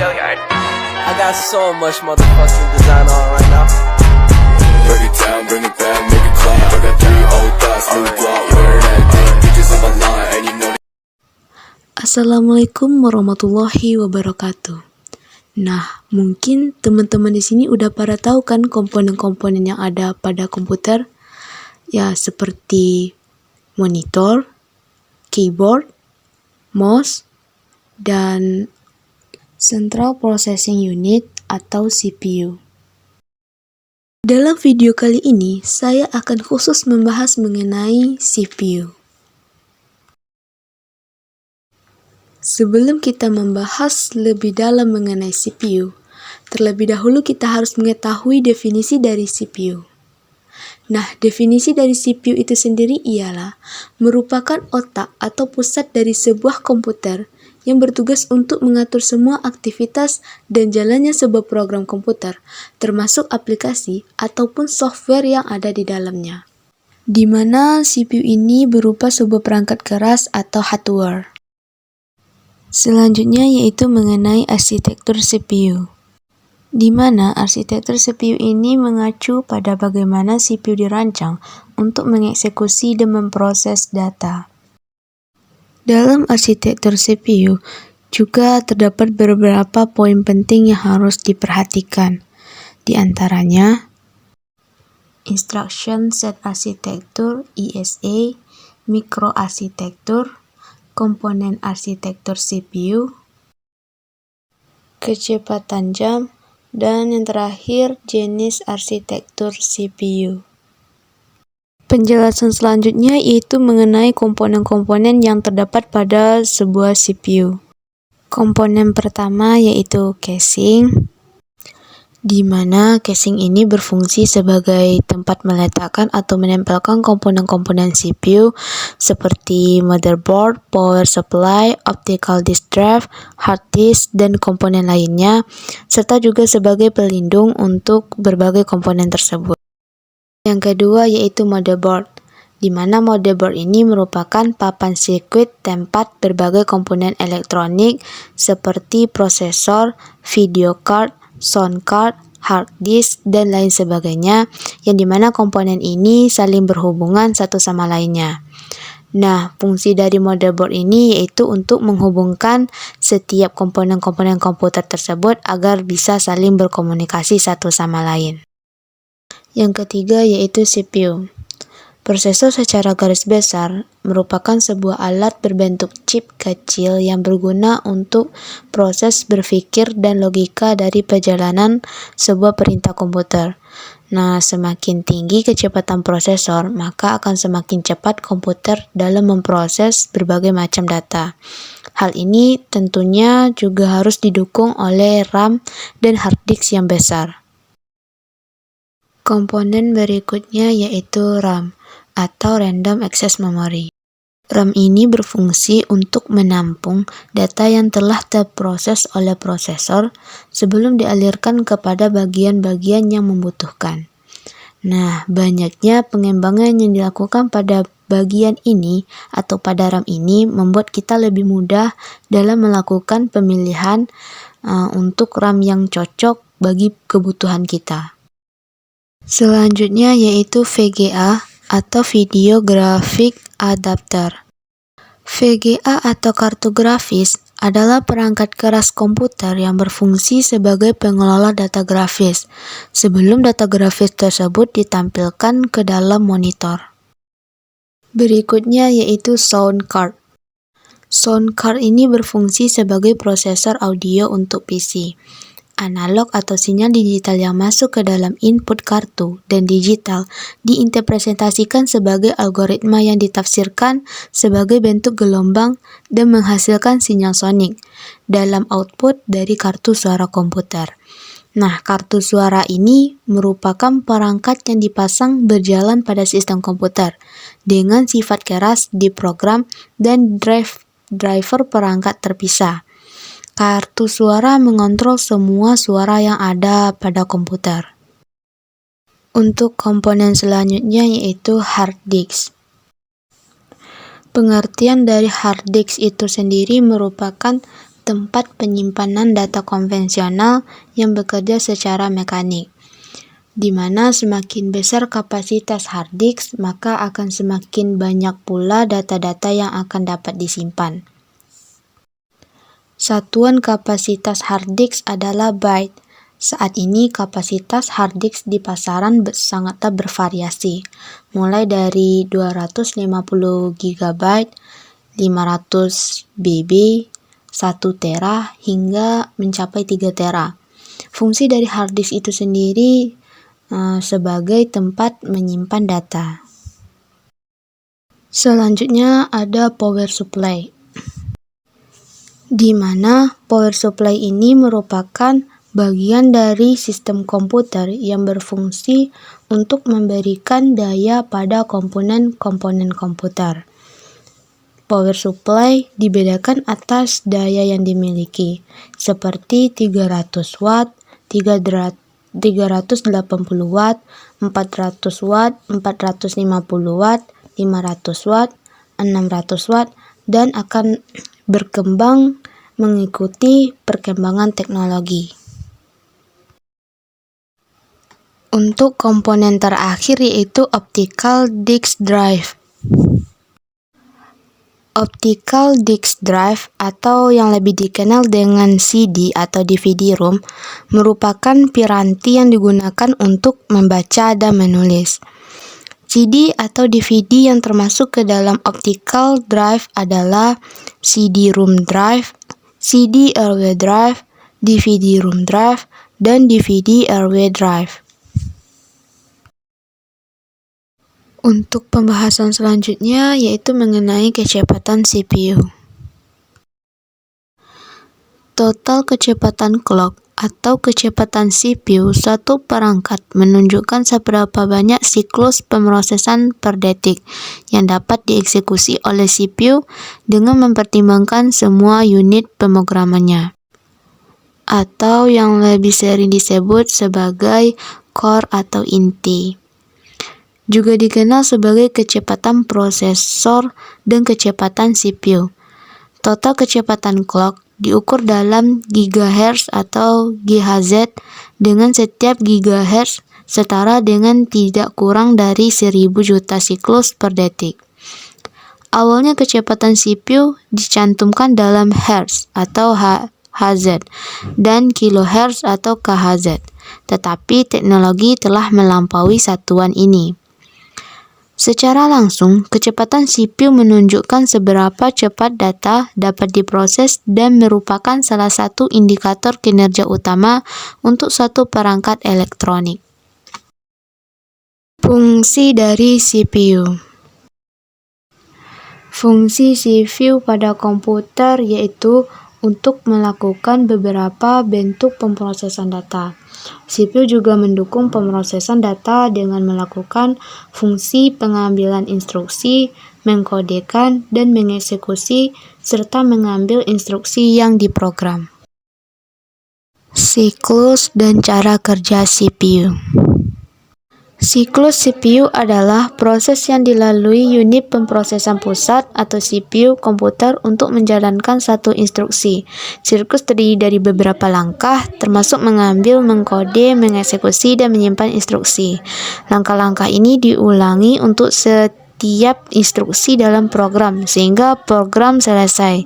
I got so much motherfucking design on right now. Break it down, bring it back, make it clap. I got 3 old thoughts, new block, wear that thing. Bitches on my line, and you know. Assalamualaikum warahmatullahi wabarakatuh. Nah, mungkin teman-teman di sini udah pada tahu kan komponen-komponen yang ada pada komputer? Ya, seperti monitor, keyboard, mouse, dan Central Processing Unit atau CPU. Dalam video kali ini, saya akan khusus membahas mengenai CPU. Sebelum kita membahas lebih dalam mengenai CPU, terlebih dahulu kita harus mengetahui definisi dari CPU. Nah, definisi dari CPU itu sendiri ialah merupakan otak atau pusat dari sebuah komputer yang bertugas untuk mengatur semua aktivitas dan jalannya sebuah program komputer, termasuk aplikasi ataupun software yang ada di dalamnya. Di mana CPU ini berupa sebuah perangkat keras atau hardware. Selanjutnya yaitu mengenai arsitektur CPU, di mana arsitektur CPU ini mengacu pada bagaimana CPU dirancang untuk mengeksekusi dan memproses data. Dalam arsitektur CPU juga terdapat beberapa poin penting yang harus diperhatikan. Di antaranya, Instruction Set Architecture (ISA), mikroarsitektur, komponen arsitektur CPU, kecepatan jam, dan yang terakhir jenis arsitektur CPU. Penjelasan selanjutnya yaitu mengenai komponen-komponen yang terdapat pada sebuah CPU. Komponen pertama yaitu casing, di mana casing ini berfungsi sebagai tempat meletakkan atau menempelkan komponen-komponen CPU seperti motherboard, power supply, optical disk drive, hard disk, dan komponen lainnya, serta juga sebagai pelindung untuk berbagai komponen tersebut. Yang kedua yaitu motherboard, di mana motherboard ini merupakan papan sirkuit tempat berbagai komponen elektronik seperti prosesor, video card, sound card, hard disk, dan lain sebagainya, yang dimana komponen ini saling berhubungan satu sama lainnya. Nah, fungsi dari motherboard ini yaitu untuk menghubungkan setiap komponen-komponen komputer tersebut agar bisa saling berkomunikasi satu sama lain. Yang ketiga yaitu CPU. Prosesor secara garis besar merupakan sebuah alat berbentuk chip kecil yang berguna untuk proses berpikir dan logika dari perjalanan sebuah perintah komputer. Nah, semakin tinggi kecepatan prosesor, maka akan semakin cepat komputer dalam memproses berbagai macam data. Hal ini tentunya juga harus didukung oleh RAM dan hard disk yang besar. Komponen berikutnya yaitu RAM atau Random Access Memory. RAM ini berfungsi untuk menampung data yang telah terproses oleh prosesor sebelum dialirkan kepada bagian-bagian yang membutuhkan. Nah, banyaknya pengembangan yang dilakukan pada bagian ini atau pada RAM ini membuat kita lebih mudah dalam melakukan pemilihan untuk RAM yang cocok bagi kebutuhan kita. Selanjutnya yaitu VGA atau Video Graphic Adapter. VGA atau kartu grafis adalah perangkat keras komputer yang berfungsi sebagai pengelola data grafis sebelum data grafis tersebut ditampilkan ke dalam monitor. Berikutnya yaitu sound card. Sound card ini berfungsi sebagai prosesor audio untuk PC. Analog atau sinyal digital yang masuk ke dalam input kartu dan digital diinterpretasikan sebagai algoritma yang ditafsirkan sebagai bentuk gelombang dan menghasilkan sinyal sonik dalam output dari kartu suara komputer. Nah, kartu suara ini merupakan perangkat yang dipasang berjalan pada sistem komputer dengan sifat keras di program dan driver perangkat terpisah. Kartu suara mengontrol semua suara yang ada pada komputer. Untuk komponen selanjutnya yaitu hard disk. Pengertian dari hard disk itu sendiri merupakan tempat penyimpanan data konvensional yang bekerja secara mekanik, di mana semakin besar kapasitas hard disk, maka akan semakin banyak pula data-data yang akan dapat disimpan. Satuan kapasitas hard disk adalah byte. Saat ini kapasitas hard disk di pasaran sangatlah bervariasi, mulai dari 250 GB, 500 BB, 1 tera, hingga mencapai 3 tera. Fungsi dari hard disk itu sendiri sebagai tempat menyimpan data. Selanjutnya ada power supply, di mana power supply ini merupakan bagian dari sistem komputer yang berfungsi untuk memberikan daya pada komponen-komponen komputer. Power supply dibedakan atas daya yang dimiliki, seperti 300 watt, 380 watt, 400 watt, 450 watt, 500 watt, 600 watt, dan akan berkembang mengikuti perkembangan teknologi. Untuk komponen terakhir yaitu optical disk drive. Optical disk drive atau yang lebih dikenal dengan CD atau DVD-ROM merupakan piranti yang digunakan untuk membaca dan menulis. CD atau DVD yang termasuk ke dalam optical drive adalah CD-ROM drive, CD-RW drive, DVD-ROM drive, dan DVD-RW drive. Untuk pembahasan selanjutnya yaitu mengenai kecepatan CPU. Total kecepatan clock atau kecepatan CPU suatu perangkat menunjukkan seberapa banyak siklus pemrosesan per detik yang dapat dieksekusi oleh CPU dengan mempertimbangkan semua unit pemrogramannya, atau yang lebih sering disebut sebagai core atau inti. Juga dikenal sebagai kecepatan prosesor dan kecepatan CPU. Total kecepatan clock diukur dalam gigahertz atau GHz, dengan setiap gigahertz setara dengan tidak kurang dari 1000 juta siklus per detik. Awalnya kecepatan CPU dicantumkan dalam hertz atau Hz dan kilohertz atau KHz, tetapi teknologi telah melampaui satuan ini. Secara langsung, kecepatan CPU menunjukkan seberapa cepat data dapat diproses dan merupakan salah satu indikator kinerja utama untuk suatu perangkat elektronik. Fungsi dari CPU. Fungsi CPU pada komputer yaitu untuk melakukan beberapa bentuk pemrosesan data. CPU juga mendukung pemrosesan data dengan melakukan fungsi pengambilan instruksi, mengkodekan, dan mengeksekusi, serta mengambil instruksi yang diprogram. Siklus dan cara kerja CPU. Siklus CPU adalah proses yang dilalui unit pemrosesan pusat atau CPU komputer untuk menjalankan satu instruksi. Siklus terdiri dari beberapa langkah, termasuk mengambil, mengkode, mengeksekusi, dan menyimpan instruksi. Langkah-langkah ini diulangi untuk setiap instruksi dalam program, sehingga program selesai.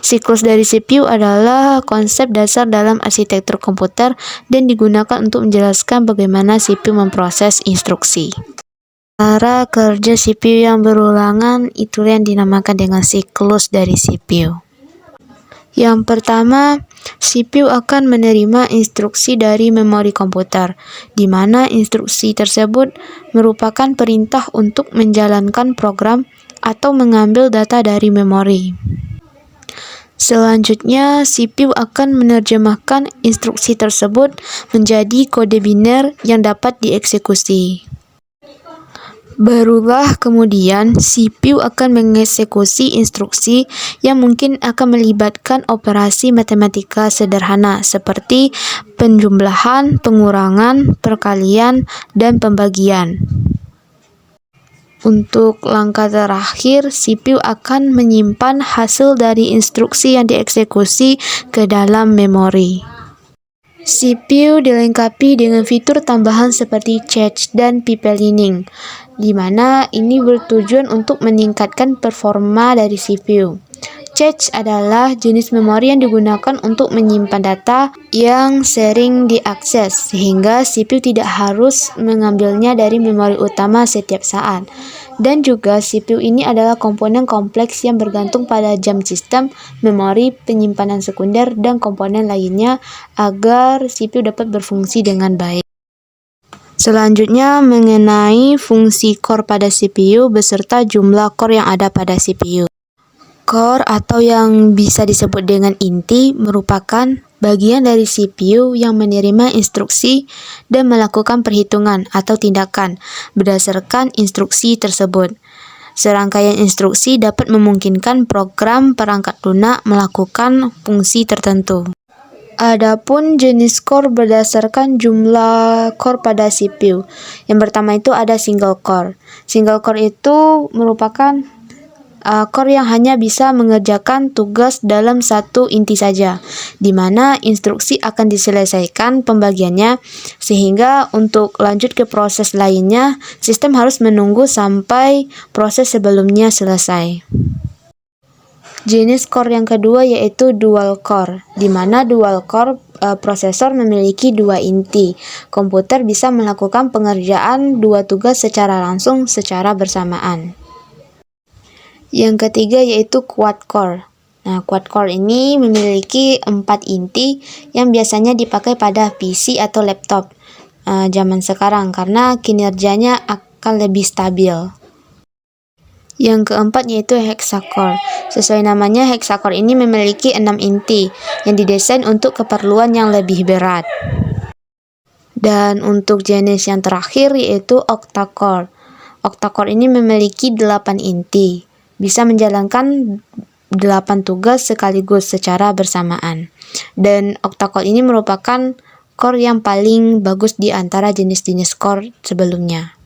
Siklus dari CPU adalah konsep dasar dalam arsitektur komputer dan digunakan untuk menjelaskan bagaimana CPU memproses instruksi. Cara kerja CPU yang berulangan itu yang dinamakan dengan siklus dari CPU. Yang pertama, CPU akan menerima instruksi dari memori komputer, di mana instruksi tersebut merupakan perintah untuk menjalankan program atau mengambil data dari memori. Selanjutnya, CPU akan menerjemahkan instruksi tersebut menjadi kode biner yang dapat dieksekusi. Barulah kemudian CPU akan mengeksekusi instruksi yang mungkin akan melibatkan operasi matematika sederhana seperti penjumlahan, pengurangan, perkalian, dan pembagian. Untuk langkah terakhir, CPU akan menyimpan hasil dari instruksi yang dieksekusi ke dalam memori. CPU dilengkapi dengan fitur tambahan seperti cache dan pipelining, di mana ini bertujuan untuk meningkatkan performa dari CPU. Cache adalah jenis memori yang digunakan untuk menyimpan data yang sering diakses, sehingga CPU tidak harus mengambilnya dari memori utama setiap saat. Dan juga CPU ini adalah komponen kompleks yang bergantung pada jam sistem, memori, penyimpanan sekunder, dan komponen lainnya agar CPU dapat berfungsi dengan baik. Selanjutnya mengenai fungsi core pada CPU beserta jumlah core yang ada pada CPU. Core atau yang bisa disebut dengan inti merupakan bagian dari CPU yang menerima instruksi dan melakukan perhitungan atau tindakan berdasarkan instruksi tersebut. Serangkaian instruksi dapat memungkinkan program perangkat lunak melakukan fungsi tertentu. Adapun jenis core berdasarkan jumlah core pada CPU. Yang pertama itu ada single core. Single core itu merupakan core yang hanya bisa mengerjakan tugas dalam satu inti saja, di mana instruksi akan diselesaikan pembagiannya, sehingga untuk lanjut ke proses lainnya, sistem harus menunggu sampai proses sebelumnya selesai. Jenis core yang kedua yaitu dual core, di mana dual core prosesor memiliki dua inti. Komputer bisa melakukan pengerjaan dua tugas secara langsung secara bersamaan. Yang ketiga yaitu quad core. Nah, quad core ini memiliki 4 inti yang biasanya dipakai pada PC atau laptop zaman sekarang karena kinerjanya akan lebih stabil. Yang keempat yaitu hexacore. Sesuai namanya, hexacore ini memiliki 6 inti yang didesain untuk keperluan yang lebih berat. Dan untuk jenis yang terakhir yaitu octa-core. Octa-core ini memiliki 8 inti. Bisa menjalankan 8 tugas sekaligus secara bersamaan. Dan octa-core ini merupakan core yang paling bagus di antara jenis-jenis core sebelumnya.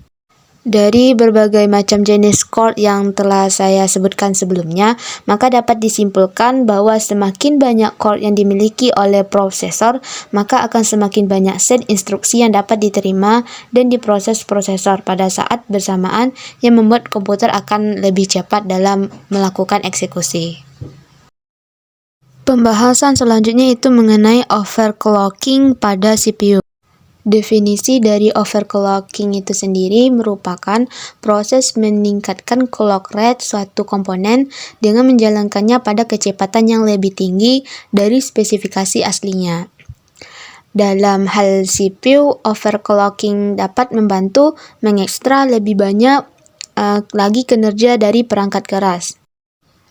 Dari berbagai macam jenis core yang telah saya sebutkan sebelumnya, maka dapat disimpulkan bahwa semakin banyak core yang dimiliki oleh prosesor, maka akan semakin banyak set instruksi yang dapat diterima dan diproses prosesor pada saat bersamaan yang membuat komputer akan lebih cepat dalam melakukan eksekusi. Pembahasan selanjutnya itu mengenai overclocking pada CPU. Definisi dari overclocking itu sendiri merupakan proses meningkatkan clock rate suatu komponen dengan menjalankannya pada kecepatan yang lebih tinggi dari spesifikasi aslinya. Dalam hal CPU, overclocking dapat membantu mengekstra lebih banyak lagi kinerja dari perangkat keras.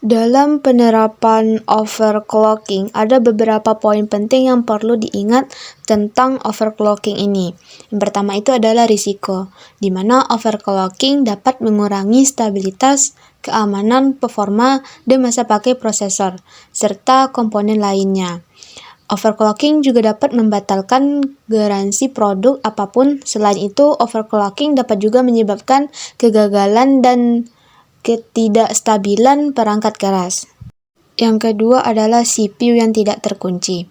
Dalam penerapan overclocking, ada beberapa poin penting yang perlu diingat tentang overclocking ini. Yang pertama itu adalah risiko, di mana overclocking dapat mengurangi stabilitas, keamanan, performa, dan masa pakai prosesor, serta komponen lainnya. Overclocking juga dapat membatalkan garansi produk apapun. Selain itu, overclocking dapat juga menyebabkan kegagalan dan ketidakstabilan perangkat keras. Yang kedua adalah CPU yang tidak terkunci.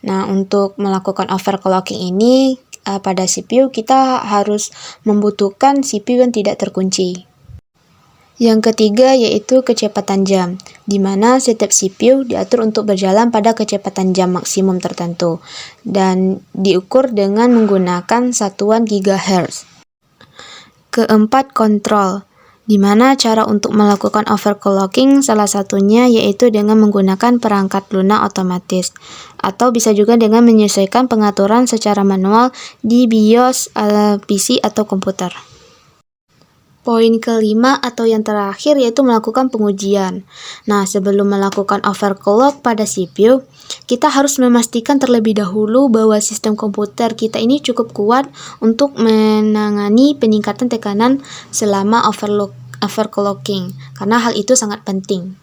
Nah, untuk melakukan overclocking ini pada CPU kita harus membutuhkan CPU yang tidak terkunci. Yang ketiga yaitu kecepatan jam, di mana setiap CPU diatur untuk berjalan pada kecepatan jam maksimum tertentu dan diukur dengan menggunakan satuan GHz. Keempat, kontrol. Di mana cara untuk melakukan overclocking salah satunya yaitu dengan menggunakan perangkat lunak otomatis, atau bisa juga dengan menyesuaikan pengaturan secara manual di BIOS PC atau komputer. Poin kelima atau yang terakhir yaitu melakukan pengujian. Nah, sebelum melakukan overclock pada CPU, kita harus memastikan terlebih dahulu bahwa sistem komputer kita ini cukup kuat untuk menangani peningkatan tekanan selama overclocking, karena hal itu sangat penting.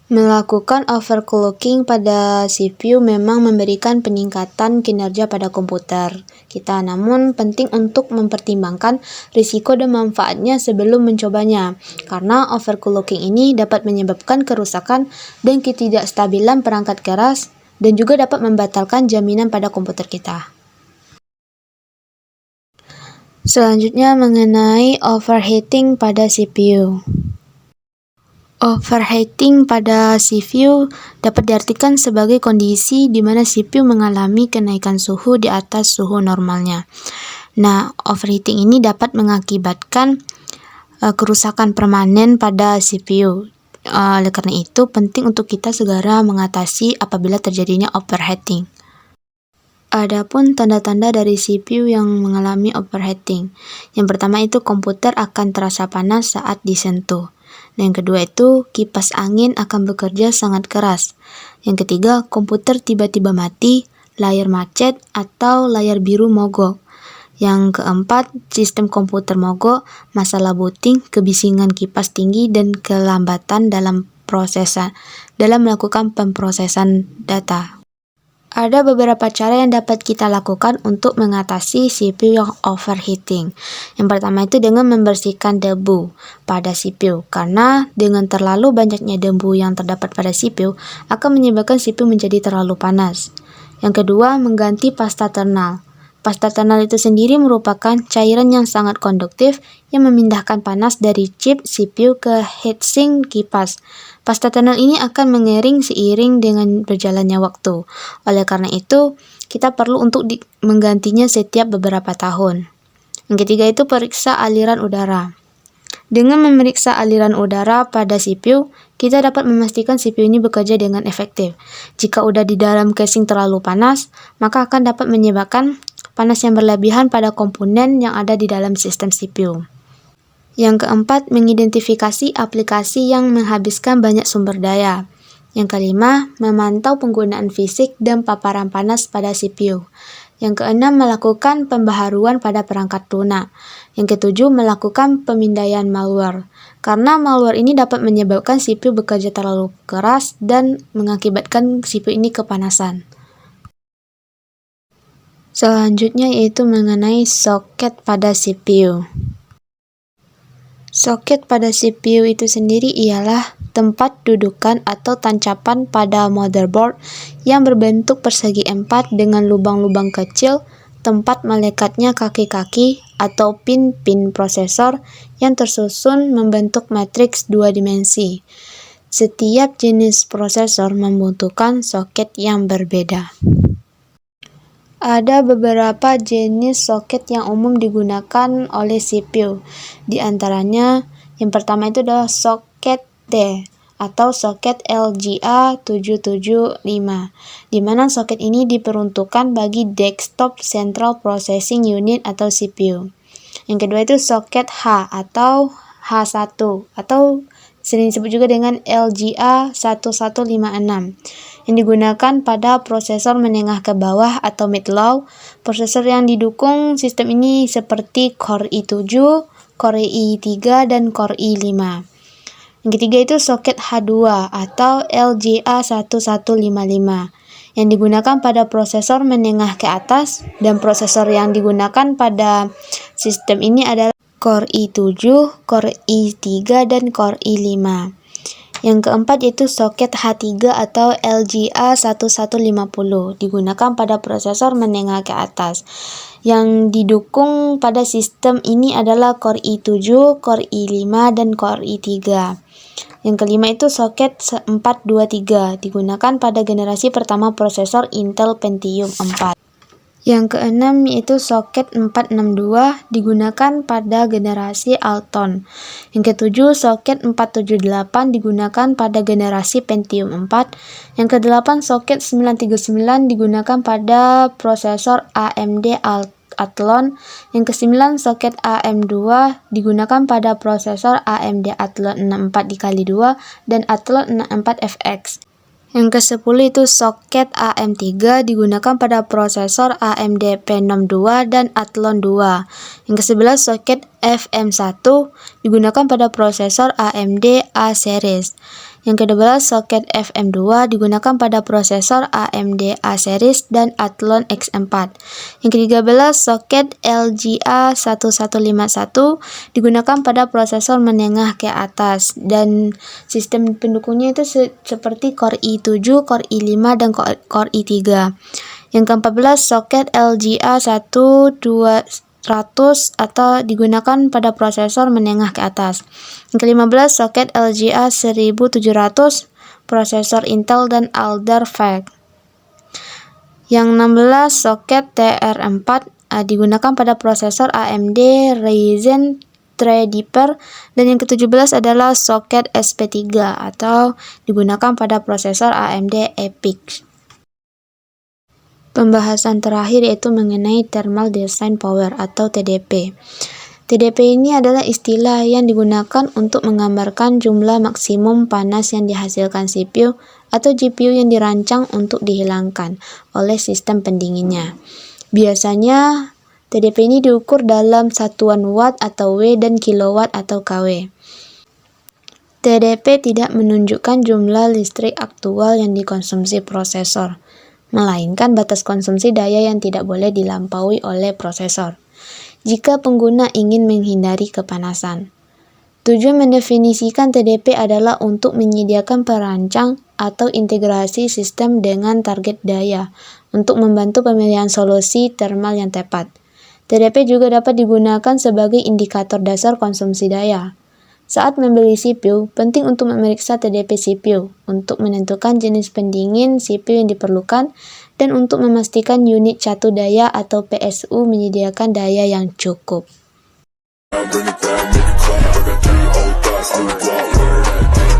Melakukan overclocking pada CPU memang memberikan peningkatan kinerja pada komputer kita, namun penting untuk mempertimbangkan risiko dan manfaatnya sebelum mencobanya, karena overclocking ini dapat menyebabkan kerusakan dan ketidakstabilan perangkat keras dan juga dapat membatalkan jaminan pada komputer kita. Selanjutnya mengenai overheating pada CPU. Overheating pada CPU dapat diartikan sebagai kondisi di mana CPU mengalami kenaikan suhu di atas suhu normalnya. Nah, overheating ini dapat mengakibatkan kerusakan permanen pada CPU. Oleh karena itu, penting untuk kita segera mengatasi apabila terjadinya overheating. Adapun tanda-tanda dari CPU yang mengalami overheating. Yang pertama itu komputer akan terasa panas saat disentuh. Dan yang kedua itu kipas angin akan bekerja sangat keras. Yang ketiga, komputer tiba-tiba mati, layar macet, atau layar biru mogok. Yang keempat, sistem komputer mogok, masalah booting, kebisingan kipas tinggi, dan kelambatan dalam melakukan pemrosesan data. Ada beberapa cara yang dapat kita lakukan untuk mengatasi CPU yang overheating. Yang pertama itu dengan membersihkan debu pada CPU, karena dengan terlalu banyaknya debu yang terdapat pada CPU akan menyebabkan CPU menjadi terlalu panas. Yang kedua, mengganti pasta thermal. Pasta thermal itu sendiri merupakan cairan yang sangat konduktif yang memindahkan panas dari chip CPU ke heatsink kipas. Pasta thermal ini akan mengering seiring dengan berjalannya waktu. Oleh karena itu, kita perlu untuk menggantinya setiap beberapa tahun. Yang ketiga itu periksa aliran udara. Dengan memeriksa aliran udara pada CPU, kita dapat memastikan CPU ini bekerja dengan efektif. Jika udara di dalam casing terlalu panas, maka akan dapat menyebabkan panas yang berlebihan pada komponen yang ada di dalam sistem CPU. Yang keempat, mengidentifikasi aplikasi yang menghabiskan banyak sumber daya. Yang kelima, memantau penggunaan fisik dan paparan panas pada CPU. Yang keenam, melakukan pembaharuan pada perangkat lunak. Yang ketujuh, melakukan pemindaian malware. Karena malware ini dapat menyebabkan CPU bekerja terlalu keras dan mengakibatkan CPU ini kepanasan. Selanjutnya yaitu mengenai soket pada CPU. Soket pada CPU itu sendiri ialah tempat dudukan atau tancapan pada motherboard yang berbentuk persegi 4 dengan lubang-lubang kecil, tempat melekatnya kaki-kaki atau pin-pin prosesor yang tersusun membentuk matriks 2 dimensi. Setiap jenis prosesor membutuhkan soket yang berbeda. Ada beberapa jenis soket yang umum digunakan oleh CPU. Di antaranya, yang pertama itu adalah soket T atau soket LGA 775, di mana soket ini diperuntukkan bagi desktop Central Processing Unit atau CPU. Yang kedua itu soket H atau H1 atau sering disebut juga dengan LGA 1156. Yang digunakan pada prosesor menengah ke bawah atau mid-low. Prosesor yang didukung sistem ini seperti Core i7, Core i3, dan Core i5. Yang ketiga itu soket H2 atau LGA 1155 yang digunakan pada prosesor menengah ke atas, dan prosesor yang digunakan pada sistem ini adalah Core i7, Core i3, dan Core i5. Yang keempat yaitu soket H3 atau LGA 1150 digunakan pada prosesor menengah ke atas. Yang didukung pada sistem ini adalah Core i7, Core i5, dan Core i3. Yang kelima itu soket 423 digunakan pada generasi pertama prosesor Intel Pentium 4. Yang keenam yaitu soket 462 digunakan pada generasi Alton. Yang ketujuh soket 478 digunakan pada generasi Pentium 4. Yang kedelapan soket 939 digunakan pada prosesor AMD Athlon. Yang kesembilan soket AM2 digunakan pada prosesor AMD Athlon 64x2 dan Athlon 64FX. Yang ke-10 itu soket AM3 digunakan pada prosesor AMD Phenom 2 dan Athlon 2. Yang ke-11 soket FM1 digunakan pada prosesor AMD A-series. Yang ke-12, soket FM2 digunakan pada prosesor AMD A-series dan Athlon X4. Yang ke-13, soket LGA1151 digunakan pada prosesor menengah ke atas dan sistem pendukungnya itu seperti Core i7, Core i5, dan Core i3. Yang ke-14, soket LGA1200 atau digunakan pada prosesor menengah ke atas. Yang ke-15, soket LGA 1700, prosesor Intel dan Alder VEC. Yang 16, soket TR4 digunakan pada prosesor AMD Ryzen Threadripper. Dan yang ke-17 adalah soket SP3 atau digunakan pada prosesor AMD EPYC. Pembahasan terakhir yaitu mengenai Thermal Design Power atau TDP. TDP ini adalah istilah yang digunakan untuk menggambarkan jumlah maksimum panas yang dihasilkan CPU atau GPU yang dirancang untuk dihilangkan oleh sistem pendinginnya. Biasanya TDP ini diukur dalam satuan watt atau W dan kilowatt atau kW. TDP tidak menunjukkan jumlah listrik aktual yang dikonsumsi prosesor, melainkan batas konsumsi daya yang tidak boleh dilampaui oleh prosesor jika pengguna ingin menghindari kepanasan. Tujuan mendefinisikan TDP adalah untuk menyediakan perancang atau integrasi sistem dengan target daya untuk membantu pemilihan solusi thermal yang tepat. TDP juga dapat digunakan sebagai indikator dasar konsumsi daya. Saat membeli CPU, penting untuk memeriksa TDP CPU untuk menentukan jenis pendingin CPU yang diperlukan dan untuk memastikan unit catu daya atau PSU menyediakan daya yang cukup. Bring it down, make it clap. I got 3 old thoughts, new block, where that